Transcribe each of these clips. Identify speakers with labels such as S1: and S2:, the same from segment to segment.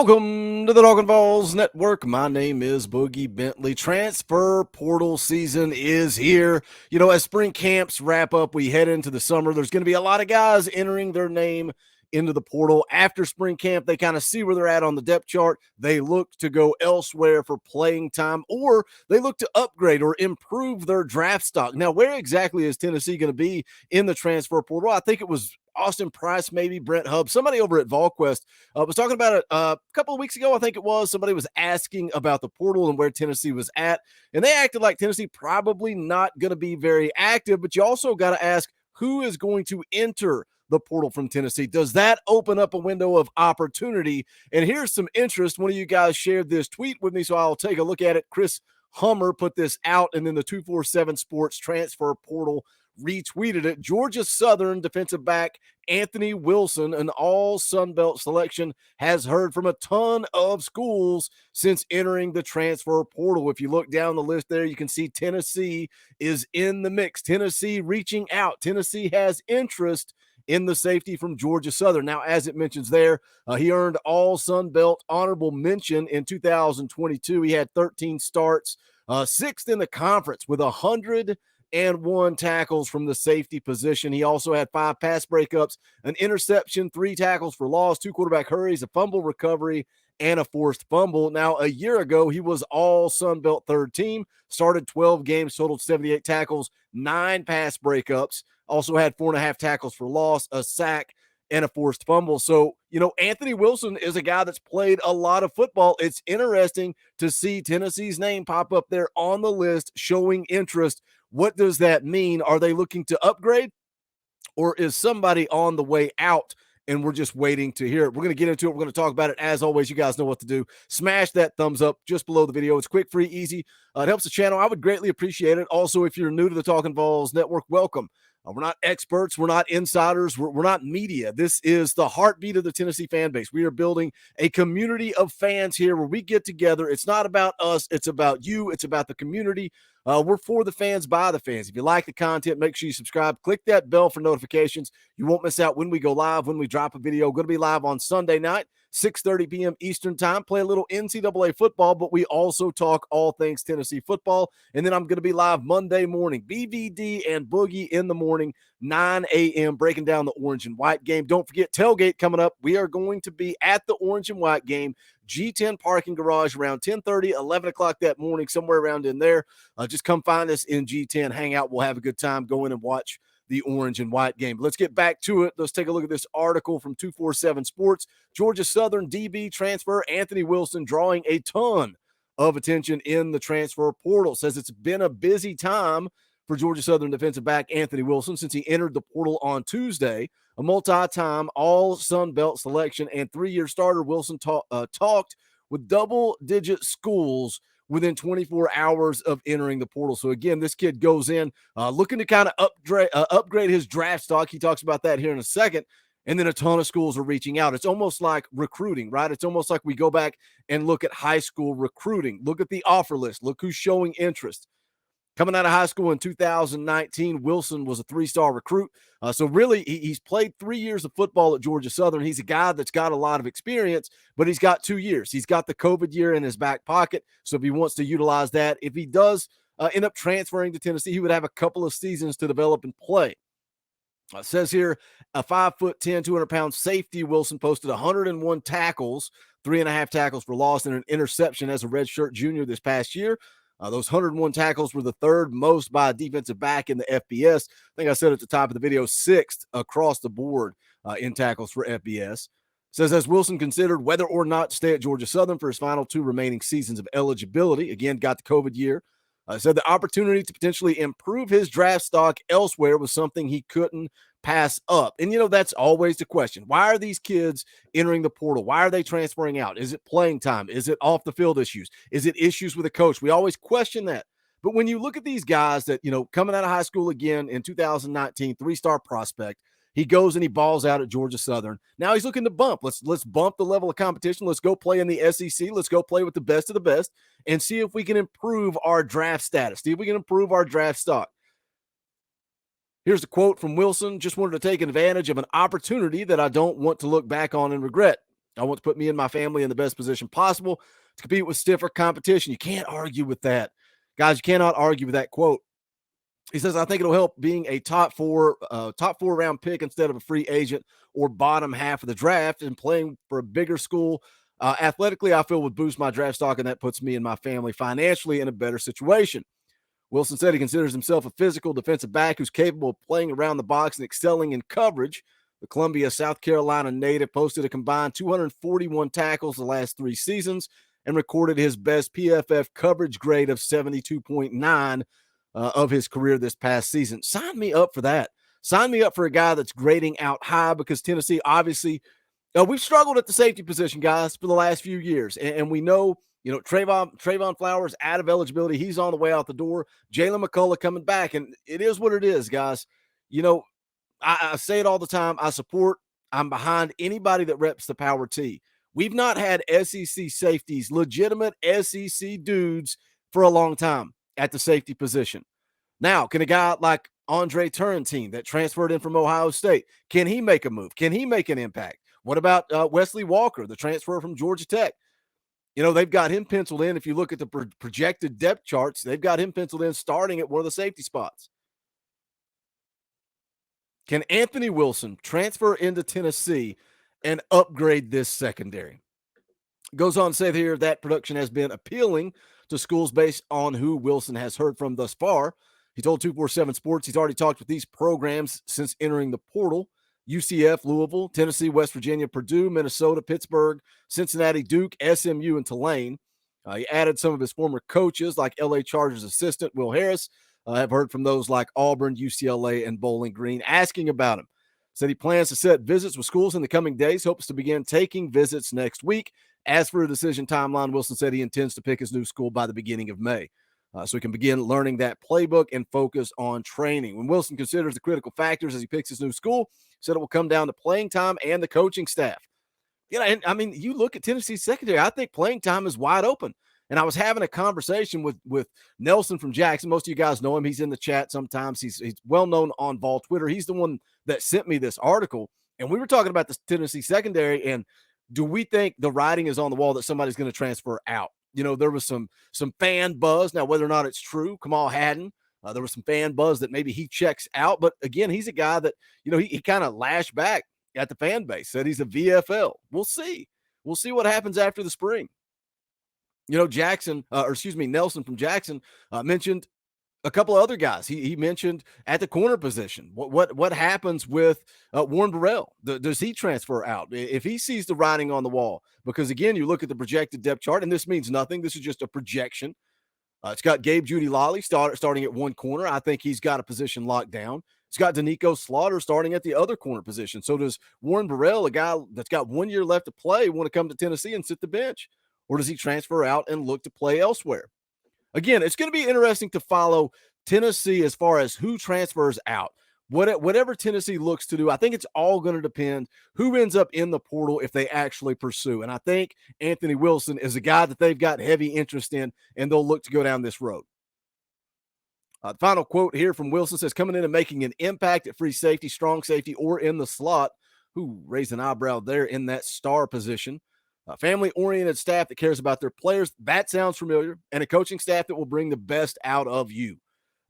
S1: Welcome to the Talkin Vols Network. My name is Boogie Bentley. Transfer portal season is here. As spring camps wrap up, we head into the summer. There's going to be a lot of guys entering their name into the portal. After spring camp, they kind of see where they're at on the depth chart. They look to go elsewhere for playing time, or they look to upgrade or improve their draft stock. Now, where exactly is Tennessee going to be in the transfer portal? I think it was Austin Price, maybe Brent Hubb, somebody over at VolQuest was talking about it a couple of weeks ago. I think it was somebody was asking about the portal and where Tennessee was at, and they acted like Tennessee probably not going to be very active. But you also got to ask, who is going to enter the portal from Tennessee? Does that open up a window of opportunity? And here's some interest. One of you guys shared this tweet with me, so I'll take a look at it. Chris Hummer put this out, and then the 247 Sports transfer portal retweeted it. Georgia Southern defensive back Anthony Wilson, an all Sun Belt selection, has heard from a ton of schools since entering the transfer portal. If you look down the list there, you can see Tennessee is in the mix. Tennessee reaching out. Tennessee has interest in the safety from Georgia Southern. Now, as it mentions there, he earned all Sun Belt honorable mention in 2022. He had 13 starts, sixth in the conference with 101 tackles from the safety position. He also had 5 pass breakups, an interception, 3 tackles for loss, 2 quarterback hurries, a fumble recovery, and a forced fumble. Now, a year ago, he was all Sun Belt third team, started 12 games, totaled 78 tackles, 9 pass breakups, also had 4.5 tackles for loss, a sack, and a forced fumble. So, Anthony Wilson is a guy that's played a lot of football. It's interesting to see Tennessee's name pop up there on the list, showing interest. What does that mean? Are they looking to upgrade, or is somebody on the way out and we're just waiting to hear it? We're going to get into it. We're going to talk about it. As always, you guys know what to do. Smash that thumbs up just below the video. It's quick, free, easy. It helps the channel. I would greatly appreciate it. Also, if you're new to the Talkin Vols Network, welcome. We're not experts. We're not insiders. We're not media. This is the heartbeat of the Tennessee fan base. We are building a community of fans here where we get together. It's not about us. It's about you. It's about the community. We're for the fans, by the fans. If you like the content, make sure you subscribe. Click that bell for notifications. You won't miss out when we go live, when we drop a video. Going to be live on Sunday night, 6:30 p.m. Eastern time. Play a little NCAA football, but we also talk all things Tennessee football. And then I'm going to be live Monday morning, BVD and Boogie in the morning, 9 a.m., breaking down the orange and white game. Don't forget, tailgate coming up. We are going to be at the orange and white game, G10 parking garage around 10:30, 11 o'clock that morning, somewhere around in there. Just come find us in G10, hang out. We'll have a good time. Go in and watch the orange and white game. But let's get back to it. Let's take a look at this article from 247 Sports. Georgia Southern DB transfer Anthony Wilson drawing a ton of attention in the transfer portal. Says it's been a busy time for Georgia Southern defensive back Anthony Wilson since he entered the portal on Tuesday. A multi-time all Sun Belt selection and 3-year starter, Wilson talked with double-digit schools within 24 hours of entering the portal. So again, this kid goes in looking to kind of upgrade his draft stock. He talks about that here in a second. And then a ton of schools are reaching out. It's almost like recruiting, right? It's almost like we go back and look at high school recruiting. Look at the offer list. Look who's showing interest. Coming out of high school in 2019, Wilson was a 3-star recruit. So really, he's played 3 years of football at Georgia Southern. He's a guy that's got a lot of experience, but he's got 2 years. He's got the COVID year in his back pocket. So if he wants to utilize that, if he does end up transferring to Tennessee, he would have a couple of seasons to develop and play. It says here, a 5'10", 200-pound safety, Wilson posted 101 tackles, 3.5 tackles for loss, and an interception as a redshirt junior this past year. Those 101 tackles were the third most by a defensive back in the FBS. I think I said at the top of the video, 6th across the board in tackles for FBS. Says as Wilson considered whether or not to stay at Georgia Southern for his final 2 remaining seasons of eligibility. Again, got the COVID year. Said the opportunity to potentially improve his draft stock elsewhere was something he couldn't pass up. And, that's always the question. Why are these kids entering the portal? Why are they transferring out? Is it playing time? Is it off the field issues? Is it issues with a coach? We always question that. But when you look at these guys that, coming out of high school again in 2019, 3-star prospect, he goes and he balls out at Georgia Southern. Now he's looking to bump. Let's bump the level of competition. Let's go play in the SEC. Let's go play with the best of the best and see if we can improve our draft status. See if we can improve our draft stock. Here's a quote from Wilson. Just wanted to take advantage of an opportunity that I don't want to look back on and regret. I want to put me and my family in the best position possible to compete with stiffer competition. You can't argue with that. Guys, you cannot argue with that quote. He says, I think it'll help being a top four round pick instead of a free agent or bottom half of the draft and playing for a bigger school. Athletically, I feel would boost my draft stock, and that puts me and my family financially in a better situation. Wilson said he considers himself a physical defensive back who's capable of playing around the box and excelling in coverage. The Columbia, South Carolina native posted a combined 241 tackles the last 3 seasons and recorded his best PFF coverage grade of 72.9 of his career this past season. Sign me up for that. Sign me up for a guy that's grading out high, because Tennessee, obviously, we've struggled at the safety position, guys, for the last few years. And we know, Trayvon Flowers out of eligibility. He's on the way out the door. Jalen McCullough coming back. And it is what it is, guys. You know, I say it all the time. I'm behind anybody that reps the power T. We've not had SEC safeties, legitimate SEC dudes, for a long time at the safety position. Now, can a guy like Andre Turrentine that transferred in from Ohio State, can he make a move? Can he make an impact? What about Wesley Walker, the transfer from Georgia Tech? They've got him penciled in. If you look at the projected depth charts, they've got him penciled in starting at one of the safety spots. Can Anthony Wilson transfer into Tennessee and upgrade this secondary? Goes on to say here that production has been appealing to schools based on who Wilson has heard from thus far. He told 247 Sports he's already talked with these programs since entering the portal: UCF, Louisville, Tennessee, West Virginia, Purdue, Minnesota, Pittsburgh, Cincinnati, Duke, SMU, and Tulane. He added some of his former coaches like LA Chargers assistant Will Harris. Have heard from those like Auburn, UCLA, and Bowling Green asking about him. Said he plans to set visits with schools in the coming days, hopes to begin taking visits next week. As for a decision timeline, Wilson said he intends to pick his new school by the beginning of May. So he can begin learning that playbook and focus on training. When Wilson considers the critical factors as he picks his new school, said it will come down to playing time and the coaching staff. And I mean, you look at Tennessee's secondary, I think playing time is wide open. And I was having a conversation with Nelson from Jackson. Most of you guys know him. He's in the chat sometimes. He's well known on Vol Twitter. He's the one that sent me this article. And we were talking about the Tennessee secondary, and do we think the writing is on the wall that somebody's going to transfer out? There was some fan buzz. Now, whether or not it's true, Kamal Haddon, there was some fan buzz that maybe he checks out. But again, he's a guy that, he kind of lashed back at the fan base, said he's a VFL. We'll see. We'll see what happens after the spring. Nelson from Jackson mentioned a couple of other guys. He mentioned at the corner position. What happens with Warren Burrell? Does he transfer out if he sees the writing on the wall? Because again, you look at the projected depth chart, and this means nothing. This is just a projection. It's got Gabe Judy-Lally starting at one corner. I think he's got a position locked down. It's got Danico Slaughter starting at the other corner position. So does Warren Burrell, a guy that's got 1 year left to play, want to come to Tennessee and sit the bench? Or does he transfer out and look to play elsewhere? Again, it's going to be interesting to follow Tennessee as far as who transfers out. Whatever Tennessee looks to do, I think it's all going to depend who ends up in the portal if they actually pursue. And I think Anthony Wilson is a guy that they've got heavy interest in, and they'll look to go down this road. The final quote here from Wilson says, coming in and making an impact at free safety, strong safety, or in the slot. Who raised an eyebrow there in that star position. Family-oriented staff that cares about their players. That sounds familiar. And a coaching staff that will bring the best out of you.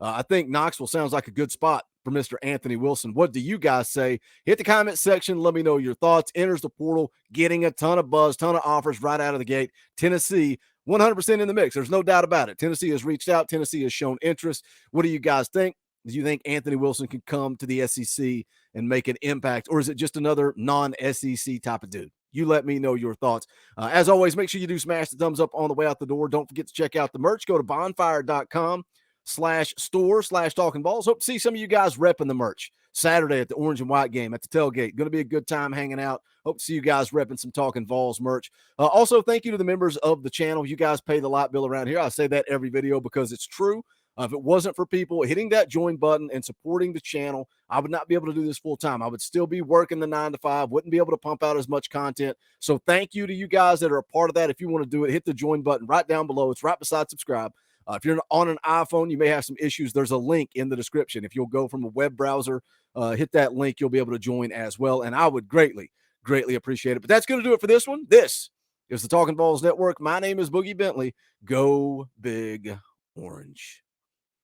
S1: I think Knoxville sounds like a good spot for Mr. Anthony Wilson. What do you guys say? Hit the comment section. Let me know your thoughts. Enters the portal, getting a ton of buzz, ton of offers right out of the gate. Tennessee, 100% in the mix. There's no doubt about it. Tennessee has reached out. Tennessee has shown interest. What do you guys think? Do you think Anthony Wilson can come to the SEC and make an impact? Or is it just another non-SEC type of dude? You let me know your thoughts. As always, make sure you do smash the thumbs up on the way out the door. Don't forget to check out the merch. Go to bonfire.com/store/talking balls. Hope to see some of you guys repping the merch Saturday at the Orange and White game at the tailgate. Going to be a good time hanging out. Hope to see you guys repping some Talkin' Vols merch. Also, thank you to the members of the channel. You guys pay the light bill around here. I say that every video because it's true. If it wasn't for people hitting that join button and supporting the channel, I would not be able to do this full time. I would still be working the 9 to 5, wouldn't be able to pump out as much content. So thank you to you guys that are a part of that. If you want to do it, hit the join button right down below. It's right beside subscribe. If you're on an iPhone, you may have some issues. There's a link in the description. If you'll go from a web browser, hit that link, you'll be able to join as well. And I would greatly, Greatly appreciate it. But that's going to do it for this one. This is the Talking Vols Network. My name is Boogie Bentley. Go Big Orange.